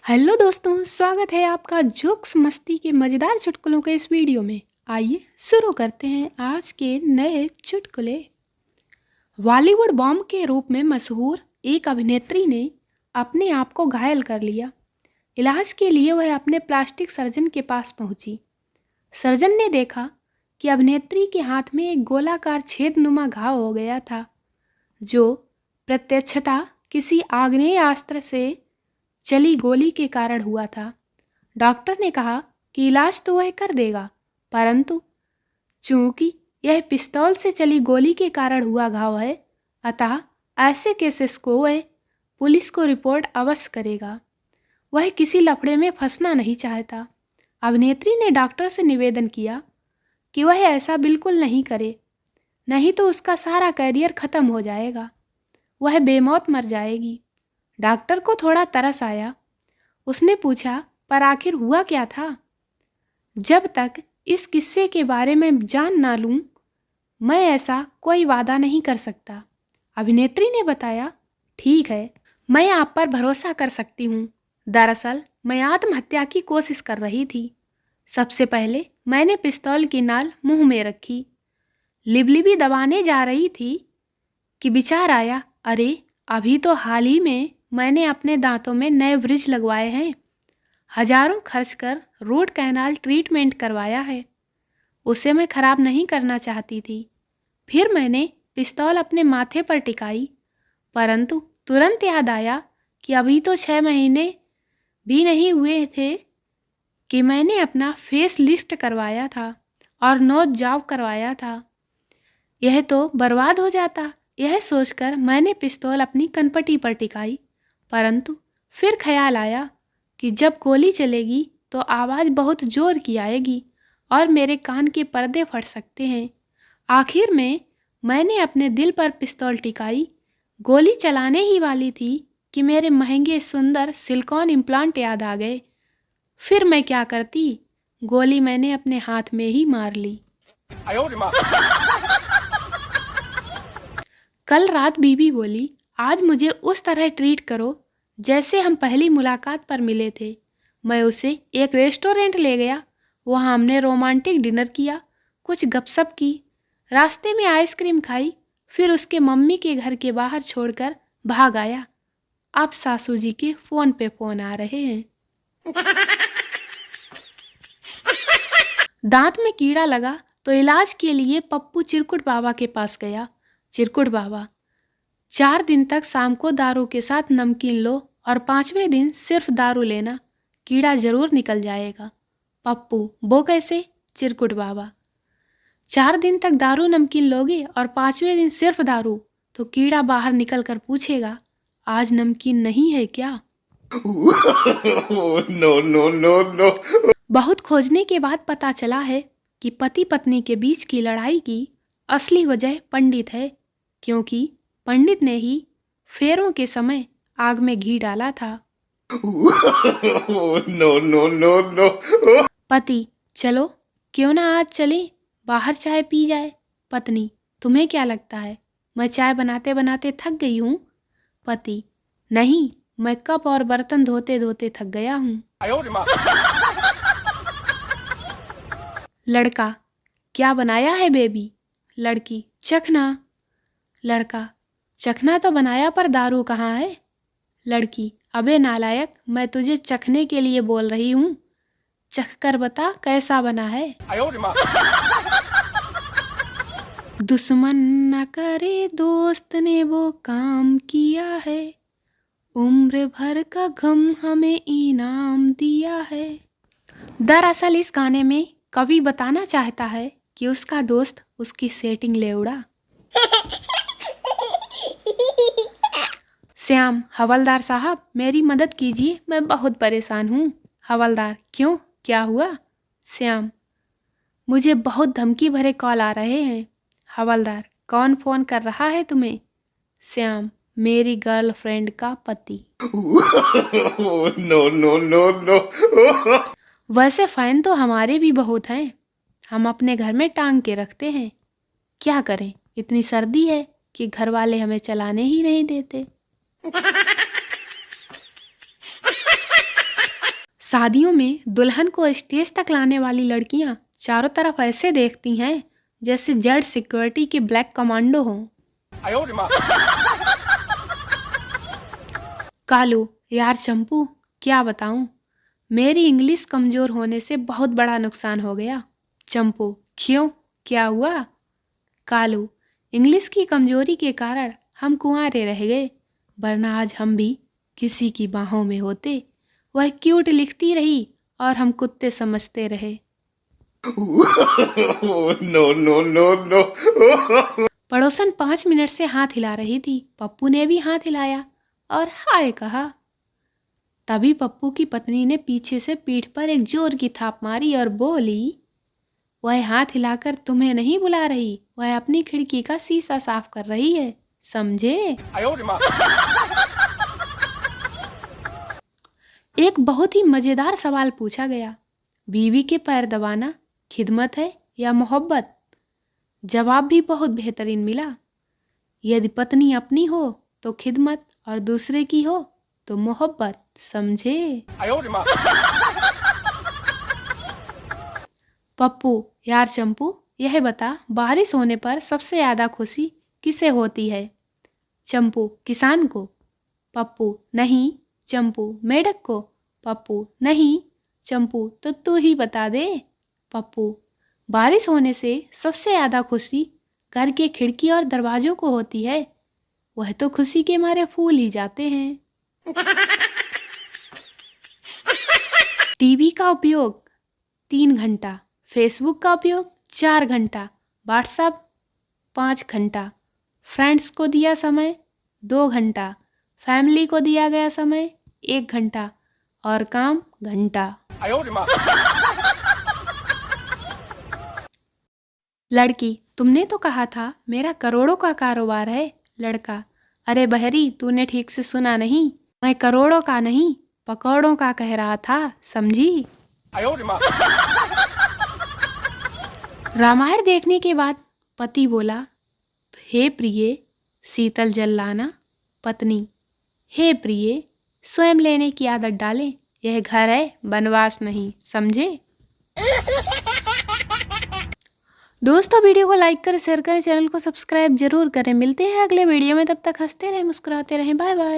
Hello दोस्तों, स्वागत है आपका जोक्स मस्ती के मज़ेदार चुटकुलों के इस वीडियो में। आइए शुरू करते हैं आज के नए चुटकुले। बॉलीवुड बॉम्ब के रूप में मशहूर एक अभिनेत्री ने अपने आप को घायल कर लिया। इलाज के लिए वह अपने प्लास्टिक सर्जन के पास पहुंची। सर्जन ने देखा कि अभिनेत्री के हाथ में एक गोलाकार छेदनुमा घाव हो गया था, जो प्रत्यक्षतः किसी आग्नेयास्त्र से चली गोली के कारण हुआ था। डॉक्टर ने कहा कि इलाज तो वह कर देगा, परंतु चूंकि यह पिस्तौल से चली गोली के कारण हुआ घाव है, अतः ऐसे केसेस को वह पुलिस को रिपोर्ट अवश्य करेगा। वह किसी लफड़े में फंसना नहीं चाहता। अभिनेत्री ने डॉक्टर से निवेदन किया कि वह ऐसा बिल्कुल नहीं करे, नहीं तो उसका सारा करियर खत्म हो जाएगा, वह बेमौत मर जाएगी। डॉक्टर को थोड़ा तरस आया। उसने पूछा, पर आखिर हुआ क्या था? जब तक इस किस्से के बारे में जान ना लूं, मैं ऐसा कोई वादा नहीं कर सकता। अभिनेत्री ने बताया, ठीक है, मैं आप पर भरोसा कर सकती हूँ। दरअसल मैं आत्महत्या की कोशिश कर रही थी। सबसे पहले मैंने पिस्तौल की नाल मुंह में रखी, लिबलिबी दबाने जा रही थी कि विचार आया, अरे अभी तो हाल ही में मैंने अपने दांतों में नए ब्रिज लगवाए हैं, हजारों खर्च कर रूट कैनाल ट्रीटमेंट करवाया है, उसे मैं खराब नहीं करना चाहती थी। फिर मैंने पिस्तौल अपने माथे पर टिकाई, परंतु तुरंत याद आया कि अभी तो 6 महीने भी नहीं हुए थे कि मैंने अपना फेस लिफ्ट करवाया था और नोज जॉब करवाया था, यह तो बर्बाद हो जाता। यह सोचकर मैंने पिस्तौल अपनी कनपटी पर टिकाई, परंतु फिर ख्याल आया कि जब गोली चलेगी तो आवाज़ बहुत जोर की आएगी और मेरे कान के पर्दे फट सकते हैं। आखिर में मैंने अपने दिल पर पिस्तौल टिकाई। गोली चलाने ही वाली थी कि मेरे महंगे सुंदर सिलिकॉन इम्प्लांट याद आ गए। फिर मैं क्या करती, गोली मैंने अपने हाथ में ही मार ली। कल रात बीबी बोली, आज मुझे उस तरह ट्रीट करो जैसे हम पहली मुलाकात पर मिले थे। मैं उसे एक रेस्टोरेंट ले गया। वहाँ हमने रोमांटिक डिनर किया, कुछ गपशप की, रास्ते में आइसक्रीम खाई, फिर उसके मम्मी के घर के बाहर छोड़कर भाग आया। अब सासू जी के फ़ोन पे फ़ोन आ रहे हैं। दांत में कीड़ा लगा तो इलाज के लिए पप्पू चिरकुट बाबा के पास गया। चिरकुट बाबा, 4 दिन तक शाम को दारू के साथ नमकीन लो और 5वें दिन सिर्फ दारू लेना, कीड़ा जरूर निकल जाएगा। पप्पू, वो कैसे? चिरकुट बाबा, 4 दिन तक दारू नमकीन लोगे और 5वें दिन सिर्फ दारू, तो कीड़ा बाहर निकल कर पूछेगा, आज नमकीन नहीं है क्या? No no no no. बहुत खोजने के बाद पता चला है कि पति पत्नी के बीच की लड़ाई की असली वजह पंडित है, क्योंकि पंडित ने ही फेरों के समय आग में घी डाला था। No no no no. पति, चलो क्यों ना आज चले बाहर चाय पी जाए। पत्नी, तुम्हें क्या लगता है मैं चाय बनाते बनाते थक गई हूँ? पति, नहीं, मैं कप और बर्तन धोते धोते थक गया हूँ। लड़का, क्या बनाया है बेबी? लड़की, चखना। लड़का, चखना तो बनाया, पर दारू कहाँ है? लड़की, अबे नालायक, मैं तुझे चखने के लिए बोल रही हूँ, चख कर बता कैसा बना है। दुश्मन न करे दोस्त ने वो काम किया है, उम्र भर का गम हमें इनाम दिया है। दरअसल इस गाने में कवि बताना चाहता है कि उसका दोस्त उसकी सेटिंग ले उड़ा। श्याम, हवलदार साहब मेरी मदद कीजिए, मैं बहुत परेशान हूँ। हवलदार, क्यों, क्या हुआ? श्याम, मुझे बहुत धमकी भरे कॉल आ रहे हैं। हवलदार, कौन फ़ोन कर रहा है तुम्हें? श्याम, मेरी गर्लफ्रेंड का पति। No no no no. वैसे फैन तो हमारे भी बहुत हैं, हम अपने घर में टांग के रखते हैं। क्या करें, इतनी सर्दी है कि घर वाले हमें चलाने ही नहीं देते। शादियों में दुल्हन को स्टेज तक लाने वाली लड़कियां चारों तरफ ऐसे देखती हैं जैसे जेड सिक्योरिटी के ब्लैक कमांडो हों। कालू, यार चंपू, क्या बताऊं, मेरी इंग्लिश कमजोर होने से बहुत बड़ा नुकसान हो गया। चंपू, क्यों, क्या हुआ? कालू, इंग्लिश की कमजोरी के कारण हम कुंवारे रह गए, वरना आज हम भी किसी की बाहों में होते। वह क्यूट लिखती रही और हम कुत्ते समझते रहे। No no no no. पड़ोसन 5 मिनट से हाथ हिला रही थी। पप्पू ने भी हाथ हिलाया और हाय कहा। तभी पप्पू की पत्नी ने पीछे से पीठ पर एक जोर की थाप मारी और बोली, वह हाथ हिलाकर तुम्हें नहीं बुला रही, वह अपनी खिड़की का शीशा साफ कर रही है, समझे? एक बहुत ही मजेदार सवाल पूछा गया, बीवी के पैर दबाना खिदमत है या मोहब्बत? जवाब भी बहुत बेहतरीन मिला। यदि पत्नी अपनी हो तो खिदमत और दूसरे की हो तो मोहब्बत, समझे? पप्पू, यार चंपू, यह बता, बारिश होने पर सबसे ज्यादा खुशी किसे होती है? चंपू, किसान को। पप्पू, नहीं। चंपू, मेढक को। पप्पू, नहीं। चंपू, तो तू ही बता दे। पप्पू, बारिश होने से सबसे ज्यादा खुशी घर के खिड़की और दरवाजों को होती है, वह तो खुशी के मारे फूल ही जाते हैं। टीवी का उपयोग 3 घंटा, फेसबुक का उपयोग 4 घंटा, व्हाट्सएप 5 घंटा, फ्रेंड्स को दिया समय 2 घंटा, फैमिली को दिया गया समय 1 घंटा और काम घंटा। लड़की, तुमने तो कहा था मेरा करोड़ों का कारोबार है। लड़का, अरे बहरी, तूने ठीक से सुना नहीं, मैं करोड़ों का नहीं पकौड़ों का कह रहा था, समझी? रामायण देखने के बाद पति बोला, हे प्रिय शीतल जल लाना। पत्नी, हे प्रिय स्वयं लेने की आदत डालें, यह घर है, वनवास नहीं, समझे? दोस्तों, वीडियो को लाइक करें, शेयर करें, चैनल को सब्सक्राइब जरूर करें। मिलते हैं अगले वीडियो में, तब तक हंसते रहें, मुस्कुराते रहें। Bye bye.